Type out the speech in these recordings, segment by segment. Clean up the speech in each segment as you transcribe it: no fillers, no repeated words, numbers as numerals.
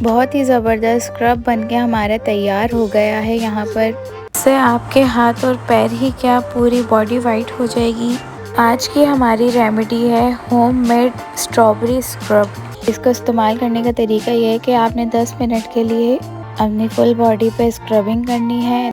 बहुत ही ज़बरदस्त स्क्रब बनके हमारा तैयार हो गया है। यहाँ पर इससे आपके हाथ और पैर ही क्या पूरी बॉडी वाइट हो जाएगी। आज की हमारी रेमेडी है होममेड स्ट्रॉबेरी स्क्रब। इसको इस्तेमाल करने का तरीका यह है कि आपने 10 मिनट के लिए अपनी फुल बॉडी पे स्क्रबिंग करनी है।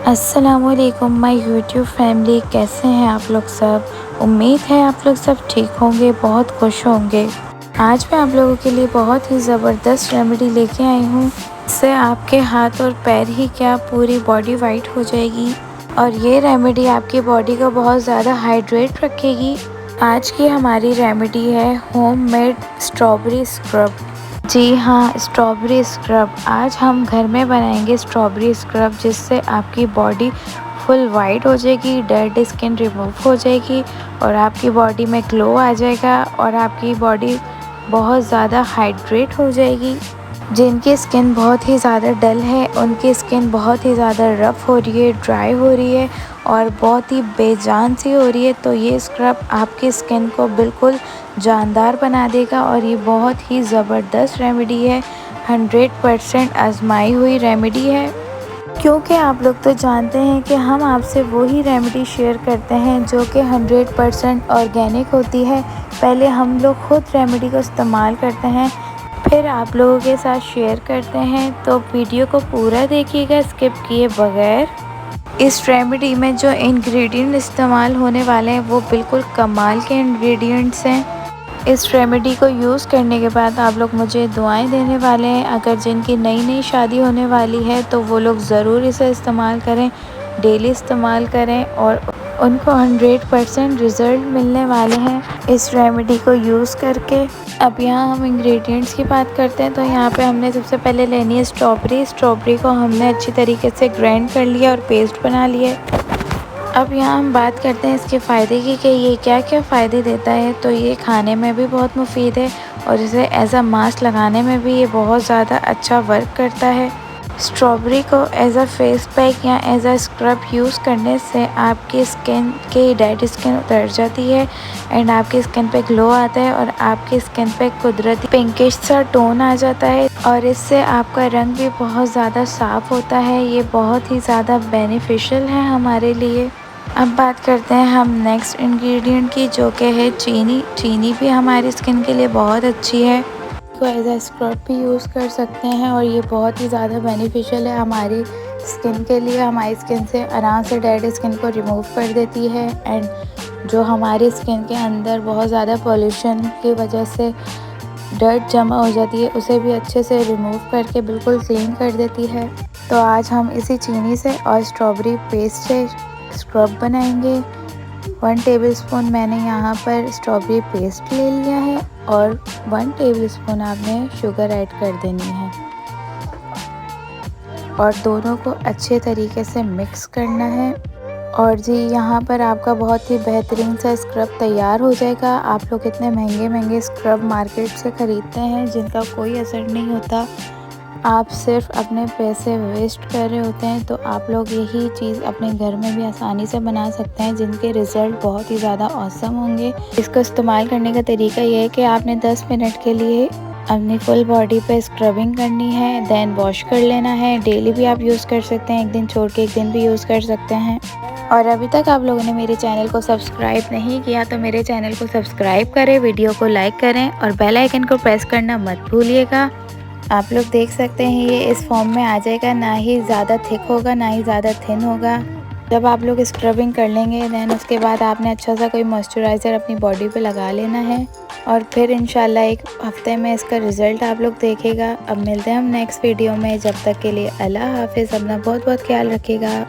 अस्सलामुअलैकुम माय यूट्यूब फैमिली, कैसे हैं आप लोग सब। उम्मीद है आप लोग सब ठीक होंगे, बहुत खुश होंगे। आज मैं आप लोगों के लिए बहुत ही ज़बरदस्त रेमेडी लेके आई हूँ। इससे आपके हाथ और पैर ही क्या पूरी बॉडी वाइट हो जाएगी और ये रेमेडी आपकी बॉडी को बहुत ज़्यादा हाइड्रेट रखेगी। आज की हमारी रेमेडी है होममेड स्ट्रॉबेरी स्क्रब। जी हाँ, स्ट्रॉबेरी स्क्रब। आज हम घर में बनाएंगे स्ट्रॉबेरी स्क्रब, जिससे आपकी बॉडी फुल वाइट हो जाएगी, डेड स्किन रिमूव हो जाएगी और आपकी बॉडी में ग्लो आ जाएगा और आपकी बॉडी बहुत ज़्यादा हाइड्रेट हो जाएगी। जिनकी स्किन बहुत ही ज़्यादा डल है, उनकी स्किन बहुत ही ज़्यादा रफ़ हो रही है, ड्राई हो रही है और बहुत ही बेजान सी हो रही है, तो ये स्क्रब आपकी स्किन को बिल्कुल जानदार बना देगा। और ये बहुत ही ज़बरदस्त रेमेडी है, 100% आजमाई हुई रेमेडी है। क्योंकि आप लोग तो जानते हैं कि हम आपसे वही रेमेडी शेयर करते हैं जो कि 100% ऑर्गेनिक होती है। पहले हम लोग खुद रेमेडी को इस्तेमाल करते हैं, फिर आप लोगों के साथ शेयर करते हैं। तो वीडियो को पूरा देखिएगा स्किप किए बगैर। इस रेमेडी में जो इंग्रेडिएंट इस्तेमाल होने वाले हैं वो बिल्कुल कमाल के इंग्रेडिएंट्स हैं। इस रेमेडी को यूज़ करने के बाद आप लोग मुझे दुआएं देने वाले हैं। अगर जिनकी नई शादी होने वाली है तो वो लोग ज़रूर इसे इस्तेमाल करें, डेली इस्तेमाल करें और उनको 100% रिज़ल्ट मिलने वाले हैं इस रेमेडी को यूज़ करके। अब यहाँ हम इंग्रेडिएंट्स की बात करते हैं। तो यहाँ पे हमने सबसे पहले लेनी है स्ट्रॉबेरी को हमने अच्छी तरीके से ग्राइंड कर लिया और पेस्ट बना लिया। अब यहाँ हम बात करते हैं इसके फ़ायदे की कि ये क्या क्या फ़ायदे देता है। तो ये खाने में भी बहुत मुफीद है और इसे एज अ मास्क लगाने में भी ये बहुत ज़्यादा अच्छा वर्क करता है। स्ट्रॉबेरी को एज अ फेस पैक या एज अ स्क्रब यूज़ करने से आपकी स्किन की डेड स्किन उतर जाती है एंड आपकी स्किन पे ग्लो आता है और आपकी स्किन पे कुदरती पिंकिश सा टोन आ जाता है और इससे आपका रंग भी बहुत ज़्यादा साफ़ होता है। ये बहुत ही ज़्यादा बेनिफिशियल है हमारे लिए। अब बात करते हैं हम नेक्स्ट इंग्रेडिएंट की, जो कि है चीनी। चीनी भी हमारी स्किन के लिए बहुत अच्छी है, को एज अ स्क्रब भी यूज़ कर सकते हैं और ये बहुत ही ज़्यादा बेनिफिशियल है हमारी स्किन के लिए। हमारी स्किन से आराम से डेड स्किन को रिमूव कर देती है एंड जो हमारी स्किन के अंदर बहुत ज़्यादा पोल्यूशन की वजह से डर्ट जमा हो जाती है, उसे भी अच्छे से रिमूव करके बिल्कुल क्लीन कर देती है। तो आज हम इसी चीनी से और स्ट्रॉबेरी पेस्ट से स्क्रब बनाएंगे। 1 टेबलस्पून मैंने यहाँ पर स्ट्रॉबेरी पेस्ट ले लिया है और 1 टेबलस्पून आपने शुगर ऐड कर देनी है और दोनों को अच्छे तरीके से मिक्स करना है। और जी यहाँ पर आपका बहुत ही बेहतरीन सा स्क्रब तैयार हो जाएगा। आप लोग इतने महंगे महंगे स्क्रब मार्केट से ख़रीदते हैं जिनका कोई असर नहीं होता, आप सिर्फ अपने पैसे वेस्ट कर रहे होते हैं। तो आप लोग यही चीज़ अपने घर में भी आसानी से बना सकते हैं, जिनके रिज़ल्ट बहुत ही ज़्यादा औसम होंगे। इसको इस्तेमाल करने का तरीका यह है कि आपने 10 मिनट के लिए अपनी फुल बॉडी पे स्क्रबिंग करनी है, देन वॉश कर लेना है। डेली भी आप यूज़ कर सकते हैं, एक दिन छोड़ के एक दिन भी यूज़ कर सकते हैं। और अभी तक आप लोगों ने मेरे चैनल को सब्सक्राइब नहीं किया तो मेरे चैनल को सब्सक्राइब करें, वीडियो को लाइक करें और बेल आइकन को प्रेस करना मत भूलिएगा। आप लोग देख सकते हैं ये इस फॉर्म में आ जाएगा, ना ही ज़्यादा थिक होगा ना ही ज़्यादा थिन होगा। जब आप लोग स्क्रबिंग कर लेंगे देन उसके बाद आपने अच्छा सा कोई मॉइस्चराइज़र अपनी बॉडी पे लगा लेना है और फिर इंशाल्लाह एक हफ्ते में इसका रिज़ल्ट आप लोग देखेगा। अब मिलते हैं हम नेक्स्ट वीडियो में, जब तक के लिए अल्लाह हाफिज़। अपना बहुत बहुत ख्याल रखिएगा।